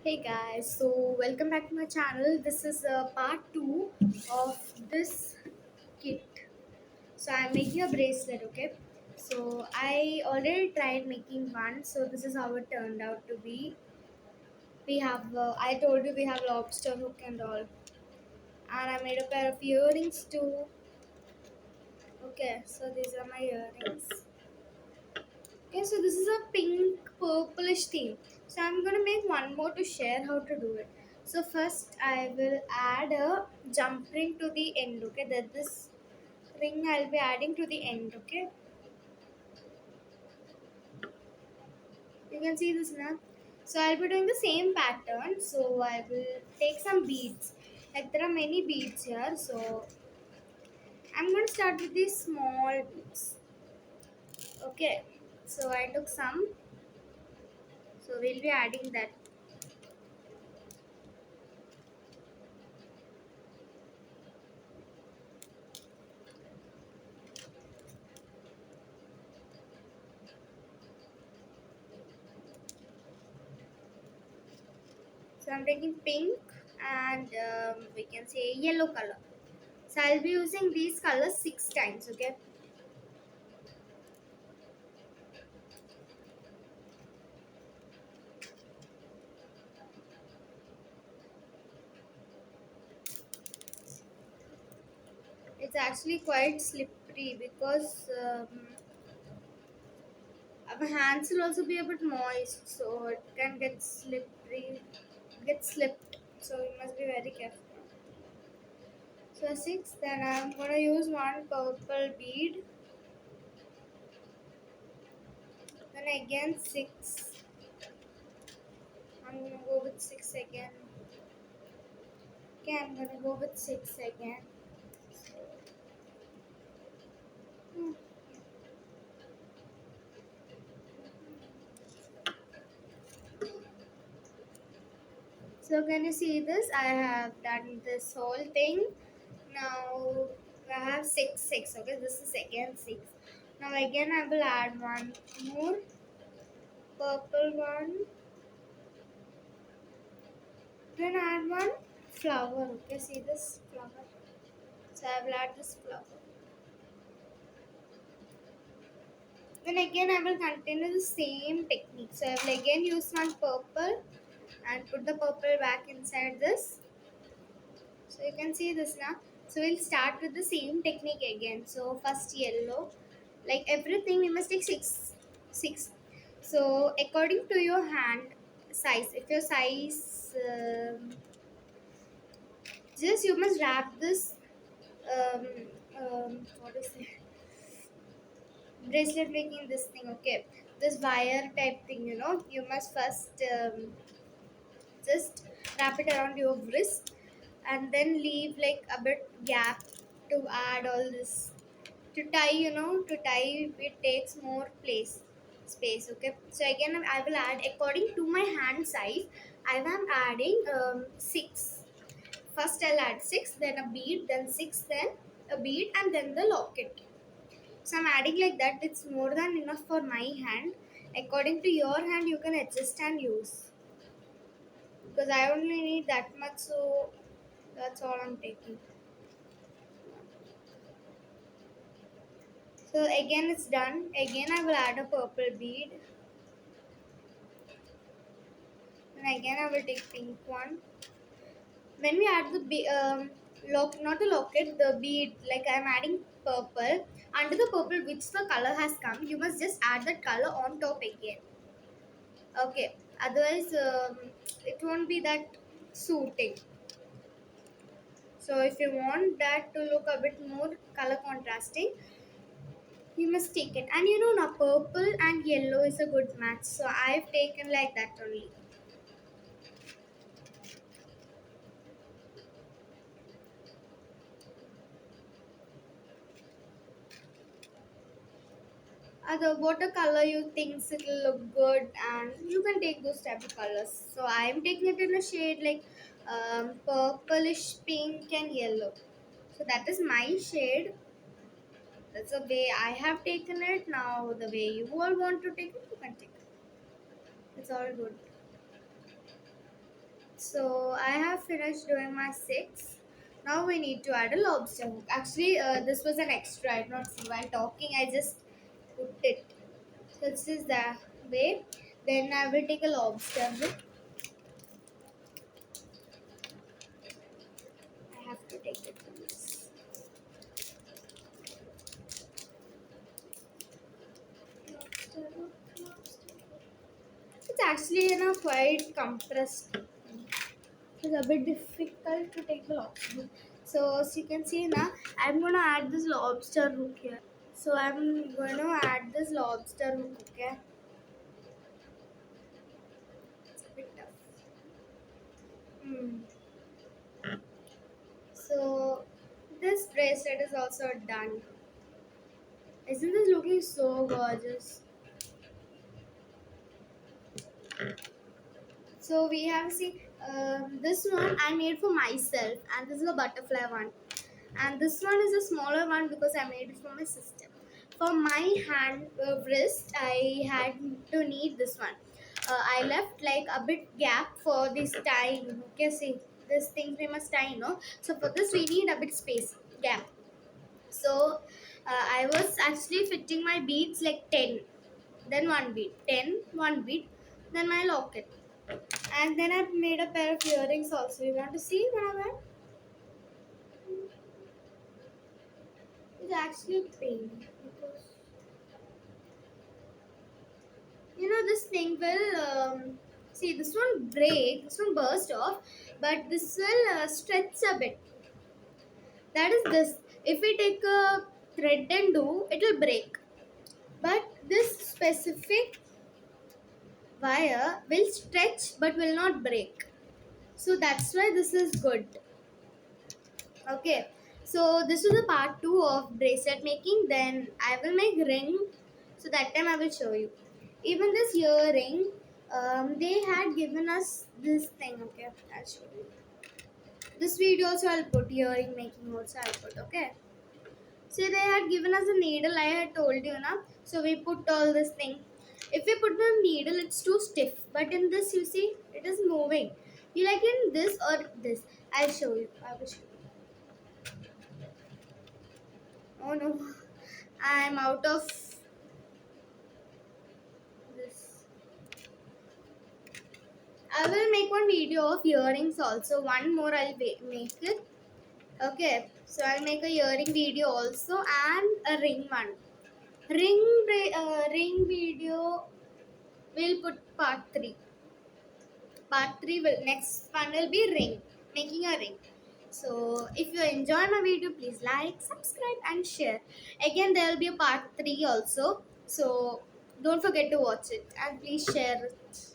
Hey guys, so welcome back to my channel. This is part 2 of this kit. So I'm making a bracelet, okay? So I already tried making one, so this is how it turned out to be. We have, I told you we have lobster hook and all. And I made a pair of earrings too. Okay, so these are my earrings. Okay, so this is a pink purplish theme. So I'm gonna make one more to share how to do it. So first I will add a jump ring to the end. Okay, that this ring I'll be adding to the end. Okay, you can see this now. So I'll be doing the same pattern. So I will take some beads. Like there are many beads here. So I'm gonna start with these small beads. Okay, so I took some. So we'll be adding that. So I'm taking pink and we can say yellow color. So I'll be using these colors 6 times. Okay. It's actually quite slippery because our hands will also be a bit moist, so it can get slippery, get slipped. So you must be very careful. So six. Then I'm gonna use one purple bead. Then again six. I'm gonna go with six again. Okay, I'm gonna go with six again. Hmm. So can you see this? I have done this whole thing. Now I have six. Okay, this is again six. Now again I will add one more purple one. Then add one flower. Okay, see this flower. So I will add this flower. Then again I will continue the same technique. So I will again use one purple and put the purple back inside this. So you can see this now. So we'll start with the same technique again. So first yellow, like everything we must take six. So according to your hand size, if your size just you must wrap this um, what is it, bracelet making this thing. Okay, this wire type thing, you must first just wrap it around your wrist and then leave like a bit gap to add all this to tie. To tie it takes more place space. Okay, so again I will add according to my hand size. I am adding six. First I'll add six, then a bead, then six, then a bead, and then the locket. So I'm adding like that. It's more than enough for my hand. According to your hand you can adjust and use, because I only need that much, so that's all I'm taking. So again it's done. Again I will add a purple bead. And again I will take pink one. When we add the not the locket, the bead, like I'm adding purple. Under the purple which the color has come, you must just add that color on top again. Okay. Otherwise, it won't be that suiting. So if you want that to look a bit more color contrasting, you must take it. And now purple and yellow is a good match. So I've taken like that only. Other watercolor you think it'll look good, and you can take those type of colors. So I'm taking it in a shade like purplish pink and yellow. So that is my shade. That's the way I have taken it. Now the way you all want to take it, you can take it. It's all good. So I have finished doing my 6. Now we need to add a lobster hook. Actually, this was an extra. I did not see while talking. I just put it. So this is the way. Then I will take a lobster hook. I have to take it from this. Lobster hook, lobster hook. It's actually quite compressed. It's a bit difficult to take the lobster hook. So as you can see now, I'm gonna add this lobster hook here. So I'm going to add this lobster hook, okay? It's a bit tough. Hmm. So this bracelet is also done. Isn't this looking so gorgeous? So we have seen this one I made for myself, and this is a butterfly one, and this one is a smaller one because I made it for my sister. For my hand wrist, I had to need this one. I left like a bit gap for this tying. Okay, see this thing we must tie, no? So for this we need a bit space gap. So I was actually fitting my beads like 10, then one bead, 10, one bead, then my locket. And then I made a pair of earrings also. You want to see what I wear? It's actually pink because this thing will see this one break, this one burst off, but this will stretch a bit. That is this. If we take a thread and do, it will break. But this specific wire will stretch but will not break. So that's why this is good. Okay, so this is the part 2 of bracelet making. Then I will make ring. So that time I will show you. Even this earring, they had given us this thing. Okay, I'll show you. This video also I'll put earring making also I'll put. Okay. So they had given us a needle. I had told you na. So we put all this thing. If we put the needle, it's too stiff. But in this, you see, it is moving. You like in this or this? I'll show you. I will show you. Oh no, I'm out of this. I will make one video of earrings also. One more I'll make it. Okay, so I'll make a earring video also and a ring one. Ring video we'll put part 3. Part 3 will next one will be ring, making a ring. So if you enjoy my video, please like, subscribe and share. Again there will be a part 3 also. So don't forget to watch it and please share it.